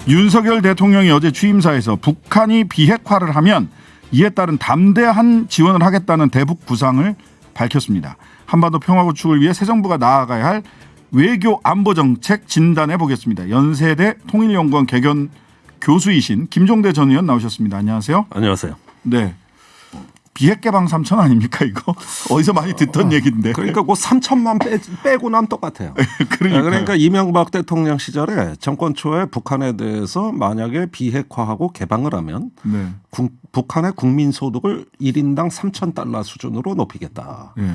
윤석열 대통령이 어제 취임사에서 북한이 비핵화를 하면 이에 따른 담대한 지원을 하겠다는 대북 구상을 밝혔습니다. 한반도 평화 구축을 위해 새 정부가 나아가야 할 외교 안보 정책 진단해 보겠습니다. 연세대 통일연구원 개견 교수이신 김종대 전 의원 나오셨습니다. 안녕하세요. 안녕하세요. 네. 비핵개방 3천 아닙니까 이거? 어디서 많이 듣던 얘기인데. 그러니까 그 3천만 빼고 나면 똑같아요. 그러니까 이명박 대통령 시절에 정권 초에 북한에 대해서 만약에 비핵화하고 개방을 하면 네. 북한의 국민 소득을 1인당 3,000달러 수준으로 높이겠다. 네.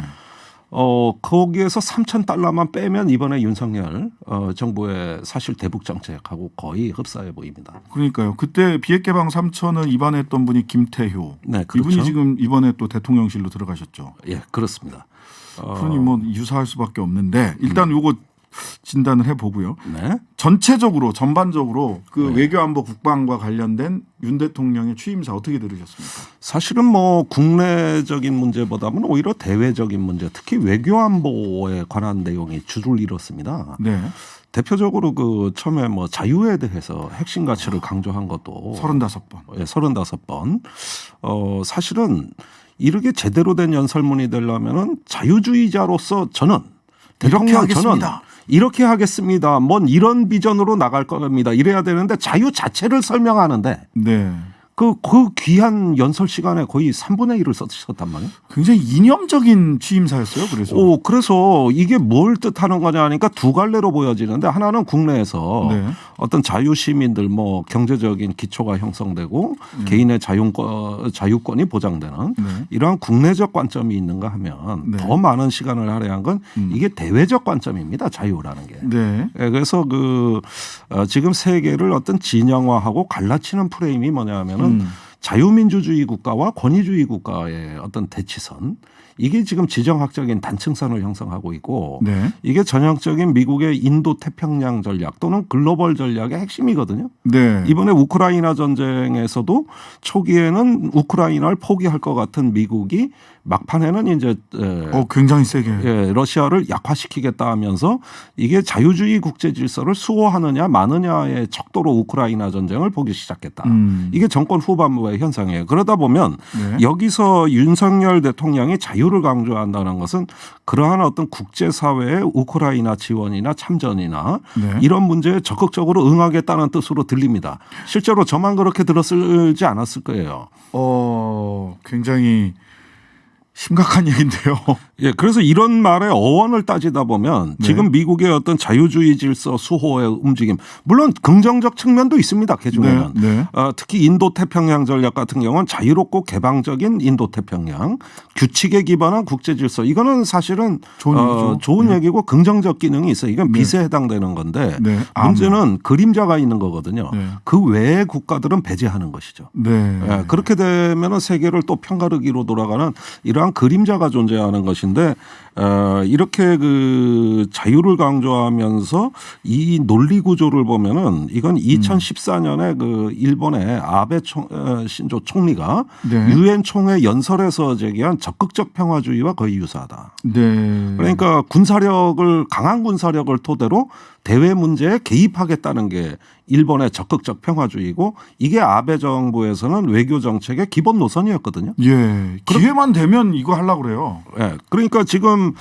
거기에서 3,000달러만 빼면 이번에 윤석열 정부의 사실 대북 정책하고 거의 흡사해 보입니다. 그러니까요. 그때 비핵개방 3천을 입안했던 분이 김태효. 네, 그렇죠. 이분이 지금 이번에 또 대통령실로 들어가셨죠. 예, 그렇습니다. 그러니 뭐 유사할 수밖에 없는데 일단 요거 진단을 해보고요. 네. 전체적으로 전반적으로 그 외교안보 국방과 관련된 윤 대통령의 취임사 어떻게 들으셨습니까? 사실은 뭐 국내적인 문제보다는 오히려 대외적인 문제, 특히 외교안보에 관한 내용이 주를 이뤘습니다. 네. 대표적으로 그 처음에 뭐 자유에 대해서 핵심 가치를 강조한 것도 35번. 예, 35번. 사실은 이렇게 제대로 된 연설문이 되려면은 자유주의자로서 저는 이렇게 대통령 하겠습니다. 저는 이렇게 하겠습니다. 뭔 이런 비전으로 나갈 겁니다. 이래야 되는데 자유 자체를 설명하는데 네. 그 귀한 연설 시간에 거의 3분의 1을 썼단 말이에요. 굉장히 이념적인 취임사였어요. 그래서. 그래서 이게 뭘 뜻하는 거냐 하니까 두 갈래로 보여지는데 하나는 국내에서 네. 어떤 자유 시민들 뭐 경제적인 기초가 형성되고 개인의 자유권이 보장되는 네. 이러한 국내적 관점이 있는가 하면 네. 더 많은 시간을 할애한 건 이게 대외적 관점입니다. 자유라는 게. 네. 그래서 지금 세계를 어떤 진영화하고 갈라치는 프레임이 뭐냐 하면은 자유민주주의 국가와 권위주의 국가의 어떤 대치선, 이게 지금 지정학적인 단층선을 형성하고 있고 네. 이게 전형적인 미국의 인도 태평양 전략 또는 글로벌 전략의 핵심이거든요. 네. 이번에 우크라이나 전쟁에서도 초기에는 우크라이나를 포기할 것 같은 미국이 막판에는 이제 굉장히 세게. 러시아를 약화시키겠다 하면서 이게 자유주의 국제 질서를 수호하느냐 마느냐의 척도로 우크라이나 전쟁을 보기 시작했다. 이게 정권 후반부의 현상이에요. 그러다 보면 네. 여기서 윤석열 대통령이 자유를 강조한다는 것은 그러한 어떤 국제사회의 우크라이나 지원이나 참전이나 네. 이런 문제에 적극적으로 응하겠다는 뜻으로 들립니다. 실제로 저만 그렇게 들었을지 않았을 거예요. 굉장히 심각한 얘기인데요. 예, 그래서 이런 말의 어원을 따지다 보면 네. 지금 미국의 어떤 자유주의 질서 수호의 움직임, 물론 긍정적 측면도 있습니다. 그중에는 네. 네. 특히 인도 태평양 전략 같은 경우는 자유롭고 개방적인 인도 태평양, 규칙에 기반한 국제 질서, 이거는 사실은 좋은 네. 얘기고 긍정적 기능이 있어요. 이건 네. 빚에 해당되는 건데 네. 문제는 그림자가 있는 거거든요. 네. 그 외의 국가들은 배제하는 것이죠. 네. 예, 그렇게 되면은 세계를 또 편가르기로 돌아가는 이러한 그림자가 존재하는 것인데 이렇게 그 자유를 강조하면서 이 논리 구조를 보면은 이건 2014년에 그 일본의 아베 신조 총리가 네. 유엔 총회 연설에서 제기한 적극적 평화주의와 거의 유사하다. 네. 그러니까 강한 군사력을 토대로 대외 문제에 개입하겠다는 게 일본의 적극적 평화주의고 이게 아베 정부에서는 외교 정책의 기본 노선이었거든요. 예. 기회만 되면 이거 하려고 그래요. 예. 그러니까 지금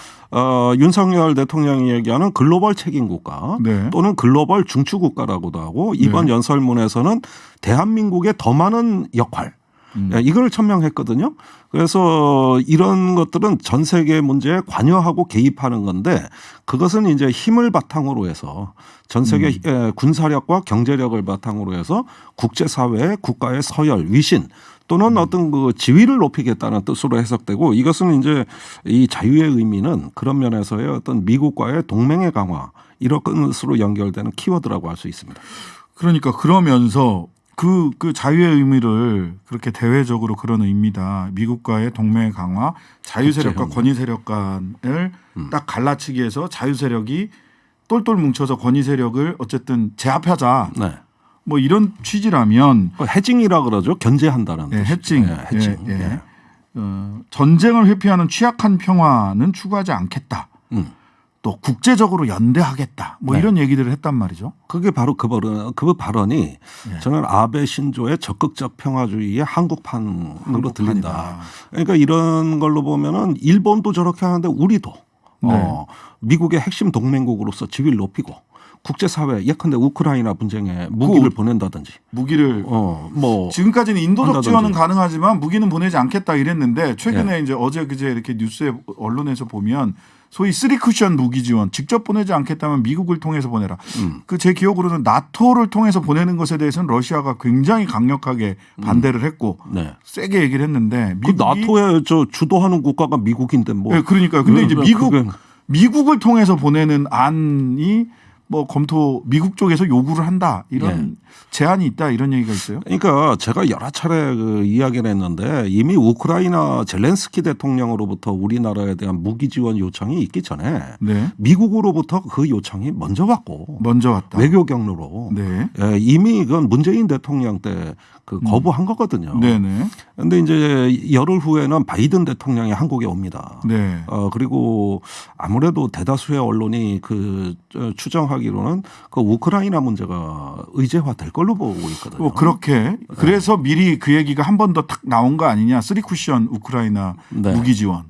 윤석열 대통령이 얘기하는 글로벌 책임 국가 네. 또는 글로벌 중추 국가라고도 하고 이번 네. 연설문에서는 대한민국의 더 많은 역할 이걸 천명했거든요. 그래서 이런 것들은 전 세계 문제에 관여하고 개입하는 건데 그것은 이제 힘을 바탕으로 해서 전 세계 군사력과 경제력을 바탕으로 해서 국제사회의 국가의 서열, 위신 또는 어떤 그 지위를 높이겠다는 뜻으로 해석되고 이것은 이제 이 자유의 의미는 그런 면에서의 어떤 미국과의 동맹의 강화 이런 것으로 연결되는 키워드라고 할 수 있습니다. 그러니까 그러면서 그 자유의 의미를 그렇게 대외적으로 그런 의미다. 미국과의 동맹 강화, 자유 세력과 권위 세력 간을 딱 갈라치기 해서 자유 세력이 똘똘 뭉쳐서 권위 세력을 어쨌든 제압하자. 네. 뭐 이런 취지라면 해징이라 그러죠. 견제한다는 네, 뜻이죠. 해징. 네, 해징. 예, 예. 네. 전쟁을 회피하는 취약한 평화는 추구하지 않겠다. 또 국제적으로 연대하겠다. 뭐 네. 이런 얘기들을 했단 말이죠. 그게 바로 그 발언이 네. 저는 아베 신조의 적극적 평화주의의 한국판으로 들린다. 한국판이다. 그러니까 이런 걸로 보면은 일본도 저렇게 하는데 우리도 네. 미국의 핵심 동맹국으로서 지위를 높이고 국제사회 예컨대 우크라이나 분쟁에 무기를 보낸다든지 무기를 뭐 지금까지는 인도적 한다든지. 지원은 가능하지만 무기는 보내지 않겠다 이랬는데 최근에 네. 이제 어제 그제 이렇게 뉴스에 언론에서 보면 소위 3쿠션 무기 지원 직접 보내지 않겠다면 미국을 통해서 보내라. 그 제 기억으로는 나토를 통해서 보내는 것에 대해서는 러시아가 굉장히 강력하게 반대를 했고 네. 세게 얘기를 했는데 그 나토에 저 주도하는 국가가 미국인데 뭐 네, 그러니까요. 근데 이제 그게 미국을 통해서 보내는 안이 뭐 미국 쪽에서 요구를 한다 이런 제안이 있다 이런 얘기가 있어요. 그러니까 제가 여러 차례 그 이야기를 했는데 이미 우크라이나 젤렌스키 대통령으로부터 우리나라에 대한 무기 지원 요청이 있기 전에 네. 미국으로부터 그 요청이 먼저 왔고 먼저 왔다. 외교 경로로 네. 이미 그건 문재인 대통령 때 그 거부한 거거든요. 네네. 그런데 이제 열흘 후에는 바이든 대통령이 한국에 옵니다. 네. 그리고 아무래도 대다수의 언론이 추정하기로는 그 우크라이나 문제가 의제화될 걸로 보고 있거든요. 그렇게 그래서 미리 그 얘기가 한 번 더 탁 나온 거 아니냐. 3쿠션 우크라이나 네. 무기 지원.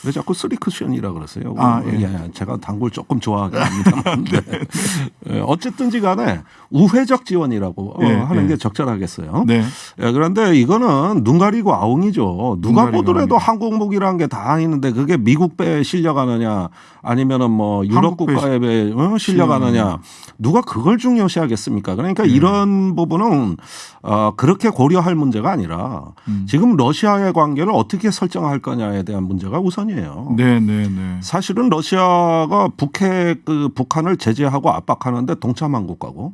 왜 자꾸 쓰리쿠션이라 그러세요? 예. 제가 단골 조금 좋아하긴 합니다만. 네. 어쨌든지 간에 우회적 지원이라고 하는 게 적절하겠어요. 네. 그런데 이거는 눈 가리고 아웅이죠. 누가 눈 가리고 보더라도 아웅이죠. 한국 무기라는 게 다 있는데 그게 미국 배에 실려가느냐 아니면은 뭐 유럽 한국 배 국가에 배에 실려가느냐 누가 그걸 중요시하겠습니까? 그러니까 이런 부분은 그렇게 고려할 문제가 아니라 지금 러시아의 관계를 어떻게 설정할 거냐에 대한 문제가 우선이에요. 네네네. 사실은 러시아가 북한을 제재하고 압박하는데 동참한 국가고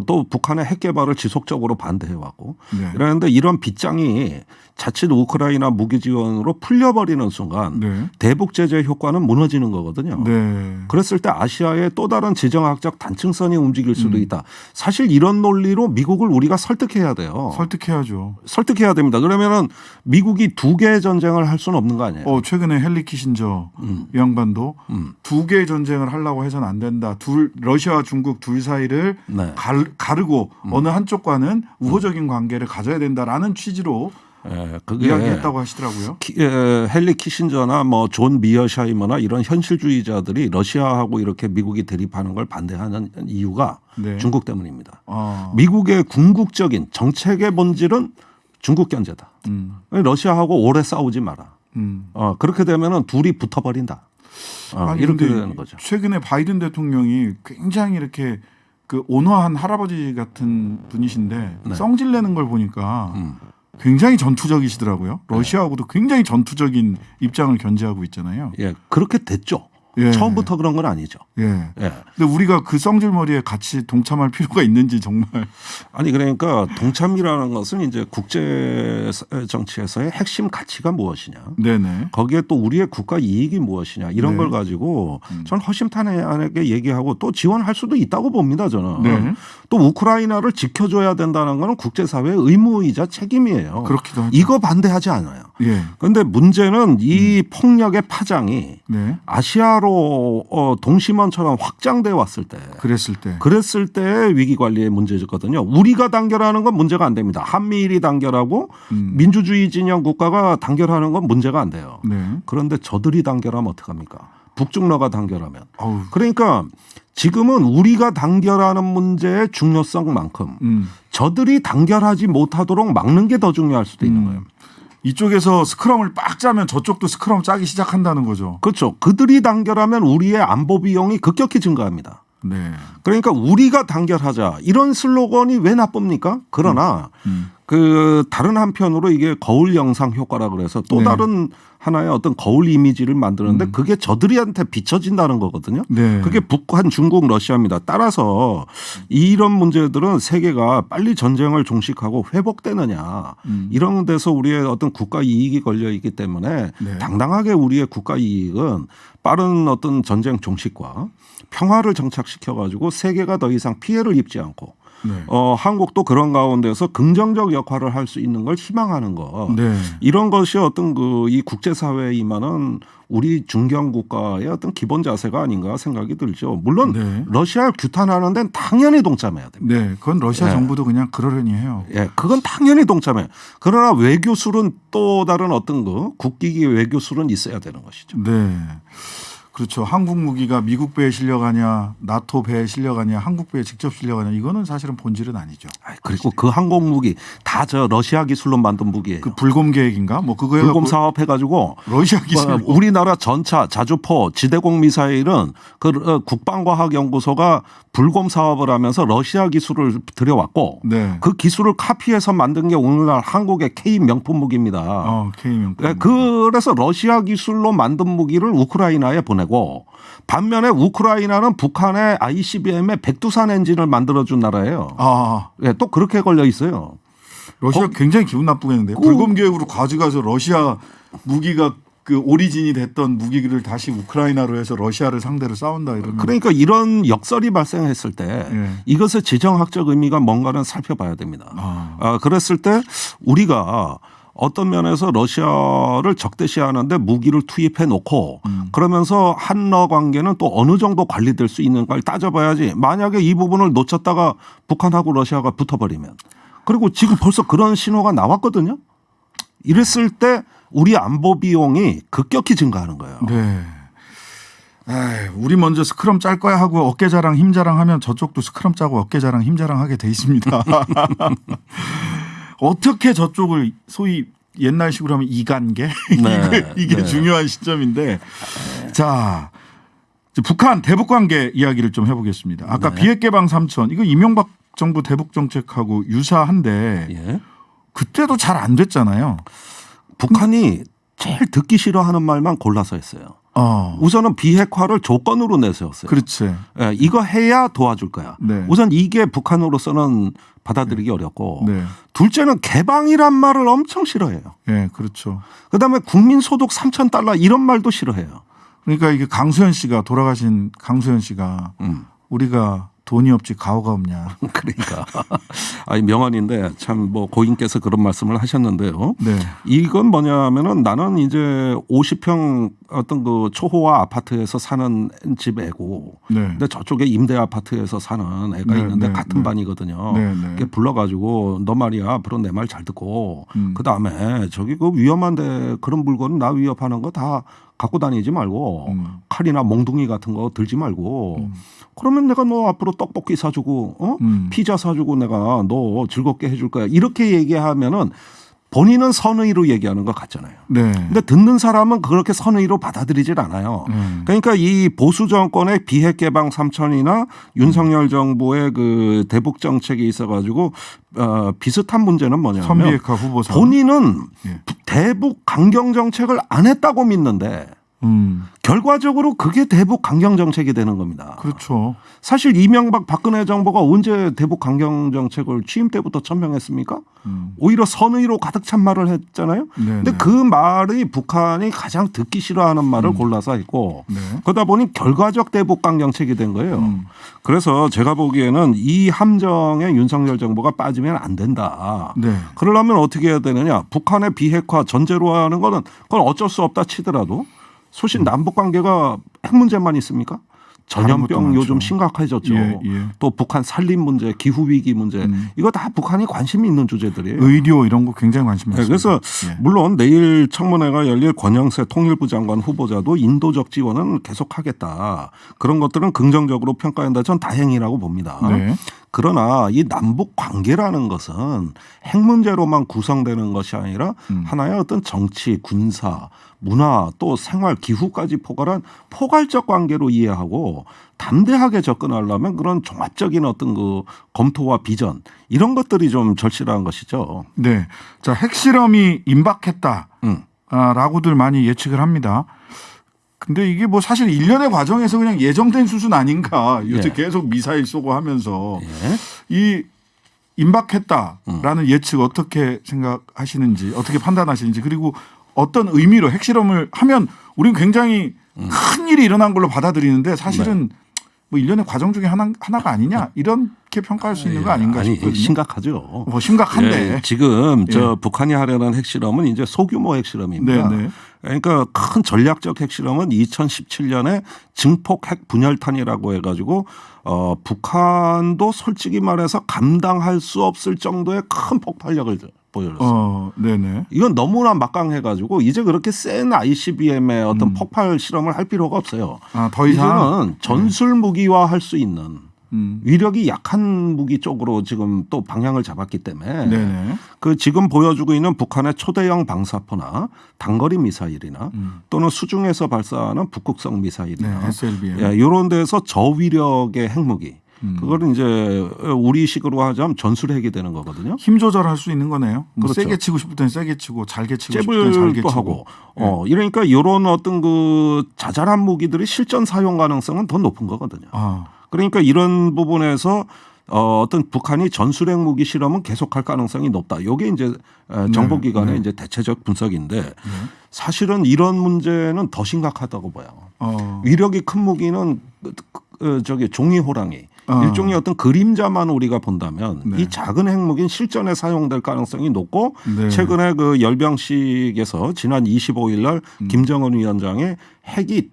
또 북한의 핵 개발을 지속적으로 반대해왔고 네. 이러는데 이런 빗장이 자칫 우크라이나 무기 지원으로 풀려버리는 순간 네. 대북 제재 효과는 무너지는 거거든요. 네. 그랬을 때 아시아의 또 다른 지정학적 단층선이 움직일 수도 있다. 사실 이런 논리로 미국을 우리가 설득해야 돼요. 설득해야죠. 설득해야 됩니다. 그러면은 미국이 두 개의 전쟁을 할 수는 없는 거 아니에요? 최근에 헨리 키신저 이 양반도 두 개의 전쟁을 하려고 해서는 안 된다. 러시아와 중국 둘 사이를 네. 가르고 어느 한쪽과는 우호적인 관계를 가져야 된다라는 취지로 그게 이야기했다고 하시더라고요. 헨리 키신저나 뭐 존 미어샤이머나 이런 현실주의자들이 러시아하고 이렇게 미국이 대립하는 걸 반대하는 이유가 네. 중국 때문입니다. 미국의 궁극적인 정책의 본질은 중국 견제다. 러시아하고 오래 싸우지 마라. 그렇게 되면은 둘이 붙어버린다. 이렇게 되는 거죠. 최근에 바이든 대통령이 굉장히 이렇게 그 온화한 할아버지 같은 분이신데 성질 내는 걸 보니까 굉장히 전투적이시더라고요. 러시아하고도 굉장히 전투적인 입장을 견지하고 있잖아요. 예, 그렇게 됐죠. 예. 처음부터 그런 건 아니죠. 예. 예. 근데 우리가 그 성질머리에 같이 동참할 필요가 있는지 정말. 아니 그러니까 동참이라는 것은 이제 국제 정치에서의 핵심 가치가 무엇이냐. 네네. 거기에 또 우리의 국가 이익이 무엇이냐 이런 네. 걸 가지고 저는 허심탄회하게 얘기하고 또 지원할 수도 있다고 봅니다. 저는. 네. 또 우크라이나를 지켜줘야 된다는 것은 국제사회의 의무이자 책임이에요. 그렇기도 하죠. 이거 반대하지 않아요. 예. 그런데 문제는 이 폭력의 파장이 네. 아시아로 동심원처럼 확장돼 왔을 때 그랬을 때 위기 관리의 문제거든요. 우리가 단결하는 건 문제가 안 됩니다. 한미일이 단결하고 민주주의 진영 국가가 단결하는 건 문제가 안 돼요. 네. 그런데 저들이 단결하면 어떡합니까? 북중러가 단결하면. 어우. 그러니까 지금은 우리가 단결하는 문제의 중요성만큼 저들이 단결하지 못하도록 막는 게 더 중요할 수도 있는 거예요. 이쪽에서 스크럼을 빡 짜면 저쪽도 스크럼 짜기 시작한다는 거죠. 그렇죠. 그들이 단결하면 우리의 안보 비용이 급격히 증가합니다. 네. 그러니까 우리가 단결하자 이런 슬로건이 왜 나쁩니까? 그러나 그 다른 한편으로 이게 거울 영상 효과라 그래서 또 네. 다른 하나의 어떤 거울 이미지를 만드는데 그게 저들이한테 비춰진다는 거거든요. 네. 그게 북한, 중국, 러시아입니다. 따라서 이런 문제들은 세계가 빨리 전쟁을 종식하고 회복되느냐 이런 데서 우리의 어떤 국가 이익이 걸려 있기 때문에 네. 당당하게 우리의 국가 이익은 빠른 어떤 전쟁 종식과 평화를 정착시켜 가지고 세계가 더 이상 피해를 입지 않고 네. 한국도 그런 가운데서 긍정적 역할을 할 수 있는 걸 희망하는 거. 네. 이런 것이 어떤 이 국제사회에 임하는 우리 중견 국가의 어떤 기본 자세가 아닌가 생각이 들죠. 물론 네. 러시아를 규탄하는 데는 당연히 동참해야 됩니다. 네, 그건 러시아 네. 정부도 그냥 그러려니 해요. 예, 그건 당연히 동참해. 그러나 외교술은 또 다른 어떤 국기기 외교술은 있어야 되는 것이죠. 네. 그렇죠. 한국 무기가 미국 배에 실려가냐, 나토 배에 실려가냐, 한국 배에 직접 실려가냐, 이거는 사실은 본질은 아니죠. 그리고 그 항공 무기 다 저 러시아 기술로 만든 무기예요. 그 불곰 계획인가? 뭐 그거에 불곰 사업 해가지고 러시아 기술. 우리나라 전차, 자주포, 지대공 미사일은 그 국방과학연구소가 불곰 사업을 하면서 러시아 기술을 들여왔고 네. 그 기술을 카피해서 만든 게 오늘날 한국의 K 명품 무기입니다. K명. 그래서 러시아 기술로 만든 무기를 우크라이나에 보내고 반면에 우크라이나는 북한의 ICBM의 백두산 엔진을 만들어준 나라예요. 예, 또 그렇게 걸려 있어요. 러시아 굉장히 기분 나쁘겠는데요. 불곰 계획으로 가져가서 러시아 무기가 그 오리진이 됐던 무기를 다시 우크라이나로 해서 러시아를 상대로 싸운다 이러면. 그러니까 이런 역설이 발생했을 때 예. 이것의 지정학적 의미가 뭔가는 살펴봐야 됩니다. 그랬을 때 우리가 어떤 면에서 러시아를 적대시하는데 무기를 투입해 놓고 그러면서 한러 관계는 또 어느 정도 관리될 수 있는가를 따져봐야지. 만약에 이 부분을 놓쳤다가 북한하고 러시아가 붙어버리면 그리고 지금 벌써 그런 신호가 나왔거든요. 이랬을 때 우리 안보 비용이 급격히 증가하는 거예요. 네. 에이, 우리 먼저 스크럼 짤 거야 하고 어깨 자랑 힘 자랑하면 저쪽도 스크럼 짜고 어깨 자랑 힘 자랑하게 돼 있습니다. 어떻게 저쪽을 소위 옛날식으로 하면 이간계 네, 이게 네. 중요한 시점인데 자 북한 대북 관계 이야기를 좀 해보겠습니다. 아까 네. 비핵 개방 3천 이거 이명박 정부 대북 정책하고 유사한데 예. 그때도 잘 안 됐잖아요. 북한이 제일 듣기 싫어하는 말만 골라서 했어요. 어, 우선은 비핵화를 조건으로 내세웠어요. 그렇지. 예, 이거 해야 도와줄 거야. 네. 우선 이게 북한으로서는 받아들이기 어렵고 네, 둘째는 개방이란 말을 엄청 싫어해요. 네, 그렇죠. 그다음에 국민소득 3,000달러 이런 말도 싫어해요. 그러니까 이게 강수현 씨가 돌아가신 강수현 씨가 우리가 돈이 없지 가오가 없냐. 그러니까 아니 명언인데 참 뭐 고인께서 그런 말씀을 하셨는데요. 네. 이건 뭐냐면은 나는 이제 50평 어떤 그 초호화 아파트에서 사는 집 애고, 네. 근데 저쪽에 임대 아파트에서 사는 애가 네, 있는데 네, 같은 네. 반이거든요. 네, 네. 이렇게 불러가지고 너 말이야 앞으로 내 말 잘 듣고 그 다음에 저기 그 위험한데 그런 물건 나 위협하는 거 다 갖고 다니지 말고 칼이나 몽둥이 같은 거 들지 말고. 그러면 내가 너 앞으로 떡볶이 사주고 피자 사주고 내가 너 즐겁게 해줄 거야. 이렇게 얘기하면은 본인은 선의로 얘기하는 것 같잖아요. 네. 근데 듣는 사람은 그렇게 선의로 받아들이질 않아요. 그러니까 이 보수 정권의 비핵 개방 3천이나 윤석열 정부의 그 대북 정책이 있어가지고 비슷한 문제는 뭐냐면 선비핵화 후보자. 본인은 예. 대북 강경 정책을 안 했다고 믿는데 결과적으로 그게 대북 강경 정책이 되는 겁니다. 그렇죠. 사실 이명박 박근혜 정부가 언제 대북 강경 정책을 취임 때부터 천명했습니까? 오히려 선의로 가득 찬 말을 했잖아요. 근데 네. 그 말이 북한이 가장 듣기 싫어하는 말을 골라서 했고 네. 그러다 보니 결과적 대북 강경책이 된 거예요. 그래서 제가 보기에는 이 함정에 윤석열 정부가 빠지면 안 된다. 네. 그러려면 어떻게 해야 되느냐. 북한의 비핵화 전제로 하는 거는 그건 어쩔 수 없다 치더라도 소신 남북 관계가 핵 문제만 있습니까? 전염병 요즘 심각해졌죠. 예, 예. 또 북한 산림 문제, 기후 위기 문제 이거 다 북한이 관심이 있는 주제들이에요. 의료 이런 거 굉장히 관심 네, 많습니다. 그래서 예. 물론 내일 청문회가 열릴 권영세 통일부 장관 후보자도 인도적 지원은 계속하겠다. 그런 것들은 긍정적으로 평가한다. 전 다행이라고 봅니다. 네. 그러나 이 남북 관계라는 것은 핵 문제로만 구성되는 것이 아니라 하나의 어떤 정치, 군사, 문화 또 생활, 기후까지 포괄한 포괄적 관계로 이해하고 담대하게 접근하려면 그런 종합적인 어떤 그 검토와 비전 이런 것들이 좀 절실한 것이죠. 네. 자, 핵실험이 임박했다. 라고들 많이 예측을 합니다. 근데 이게 뭐 사실 일련의 과정에서 그냥 예정된 수준 아닌가. 요새 예. 계속 미사일 쏘고 하면서 예. 이 임박했다라는 예측 어떻게 생각하시는지 어떻게 판단하시는지 그리고 어떤 의미로 핵실험을 하면 우리는 굉장히 큰 일이 일어난 걸로 받아들이는데 사실은 뭐 일련의 과정 중에 하나가 아니냐 이렇게 평가할 수 있는 거 아닌가 아니, 싶거든요. 심각하죠. 뭐 심각한데. 예, 지금 저 북한이 하려는 핵실험은 이제 소규모 핵실험입니다. 네네. 그러니까 큰 전략적 핵실험은 2017년에 증폭 핵 분열탄이라고 해가지고 북한도 솔직히 말해서 감당할 수 없을 정도의 큰 폭발력을 보여줬어요. 네네. 이건 너무나 막강해가지고 이제 그렇게 센 ICBM의 어떤 폭발 실험을 할 필요가 없어요. 더 이상 이제는 전술 무기화할 수 있는 위력이 약한 무기 쪽으로 지금 또 방향을 잡았기 때문에 네네. 그 지금 보여주고 있는 북한의 초대형 방사포나 단거리 미사일이나 또는 수중에서 발사하는 북극성 미사일이나 네, SLBM. 이런 데서 저위력의 핵무기 그거는 이제 우리식으로 하자면 전술핵이 되는 거거든요. 힘 조절할 수 있는 거네요. 뭐 그렇죠. 세게 치고 싶을 때는 세게 치고 잘게 치고 싶을 때는 잘게 잽을도 치고. 하고 이러니까 이런 어떤 그 자잘한 무기들이 실전 사용 가능성은 더 높은 거거든요. 그러니까 이런 부분에서 어떤 북한이 전술핵 무기 실험은 계속할 가능성이 높다. 이게 이제 정보기관의 이제 대체적 분석인데 사실은 이런 문제는 더 심각하다고 봐요. 위력이 큰 무기는 저기 종이 호랑이 일종의 어떤 그림자만 우리가 본다면 이 작은 핵무기는 실전에 사용될 가능성이 높고 최근에 그 열병식에서 지난 25일 날 김정은 위원장의 핵이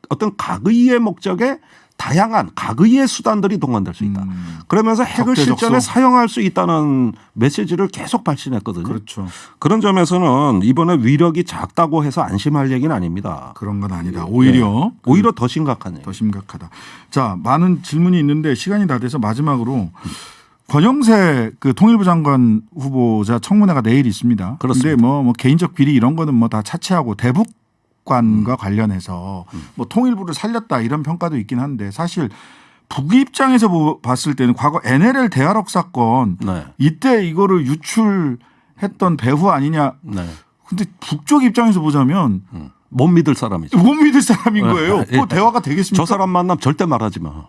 어떤 각의의 목적에 다양한 각의의 수단들이 동원될 수 있다. 그러면서 핵을 실전에 사용할 수 있다는 메시지를 계속 발신했거든요. 그렇죠. 그런 점에서는 이번에 위력이 작다고 해서 안심할 얘기는 아닙니다. 그런 건 아니다. 오히려 오히려 더 심각한 얘기. 더 심각하다. 자, 많은 질문이 있는데 시간이 다 돼서 마지막으로 권영세 그 통일부 장관 후보자 청문회가 내일 있습니다. 그런데 뭐 개인적 비리 이런 거는 뭐 다 차치하고 대북 관과 관련해서 뭐 통일부를 살렸다 이런 평가도 있긴 한데 사실 북 입장에서 봤을 때는 과거 NLL 대화록 사건 이때 이거를 유출했던 배후 아니냐. 근데 북쪽 입장에서 보자면 못 믿을 사람이죠. 못 믿을 사람인 거예요. 그 대화가 되겠습니까? 저 사람 만나면 절대 말하지 마.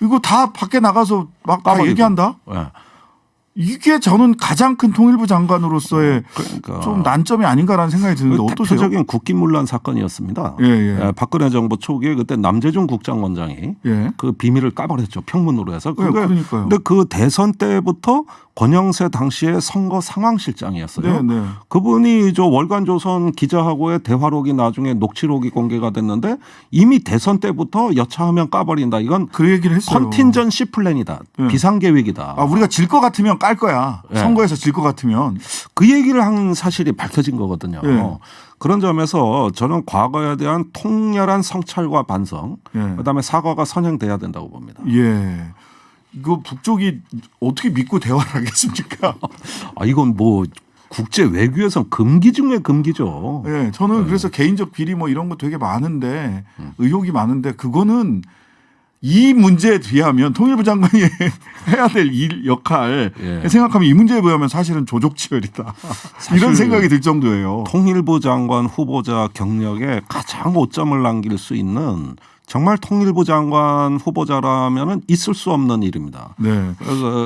이거 다 밖에 나가서 막 다 얘기한다. 이게 저는 가장 큰 통일부 장관으로서의 좀 난점이 아닌가라는 생각이 드는데 어떠세요? 대표적인 국기문란 사건이었습니다. 박근혜 정부 초기에 그때 남재준 국정원장이 그 비밀을 까버렸죠. 평문으로 해서. 그러니까요. 근데 그 대선 때부터 권영세 당시의 선거 상황실장이었어요. 그분이 저 월간조선 기자하고의 대화록이 나중에 녹취록이 공개가 됐는데 이미 대선 때부터 여차하면 까버린다. 이건 그 얘기를 했어요. 컨틴전시 플랜이다. 비상계획이다. 우리가 질 것 같으면 깔 거야. 선거에서 질 것 같으면. 그 얘기를 한 사실이 밝혀진 거거든요. 그런 점에서 저는 과거에 대한 통렬한 성찰과 반성 그다음에 사과가 선행돼야 된다고 봅니다. 이거 북쪽이 어떻게 믿고 대화를 하겠습니까? 이건 뭐 국제 외교에선 금기 중에 금기죠. 저는 그래서 개인적 비리 뭐 이런 거 되게 많은데 의혹이 많은데 그거는 이 문제에 비하면 통일부 장관이 해야 될 일 역할 생각하면 이 문제에 비하면 사실은 조족치열이다. 이런 생각이 들 정도예요. 통일부 장관 후보자 경력에 가장 오점을 남길 수 있는 정말 통일부 장관 후보자라면은 있을 수 없는 일입니다.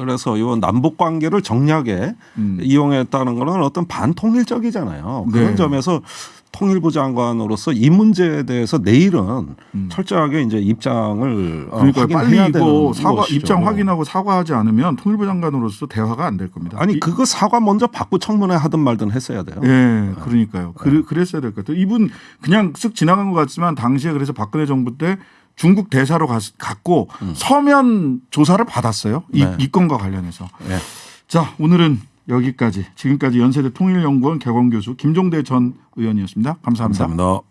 그래서 이 남북 관계를 정략에 이용했다는 것은 어떤 반통일적이잖아요. 그런 점에서 통일부 장관으로서 이 문제에 대해서 내일은 철저하게 이제 입장을 빨리 확인해야 이거 되는 입장 확인하고 사과하지 않으면 통일부 장관으로서 대화가 안 될 겁니다. 아니 그거 사과 먼저 받고 청문회 하든 말든 했어야 돼요. 그러니까요. 그랬어야 될 것 같아요. 이분 그냥 쓱 지나간 것 같지만 당시에 그래서 박근혜 정부 때 중국 대사로 갔고 서면 조사를 받았어요. 이 건과 관련해서. 자, 오늘은 여기까지. 지금까지 연세대 통일연구원 개공교수 김종대 전 의원이었습니다. 감사합니다. 감사합니다.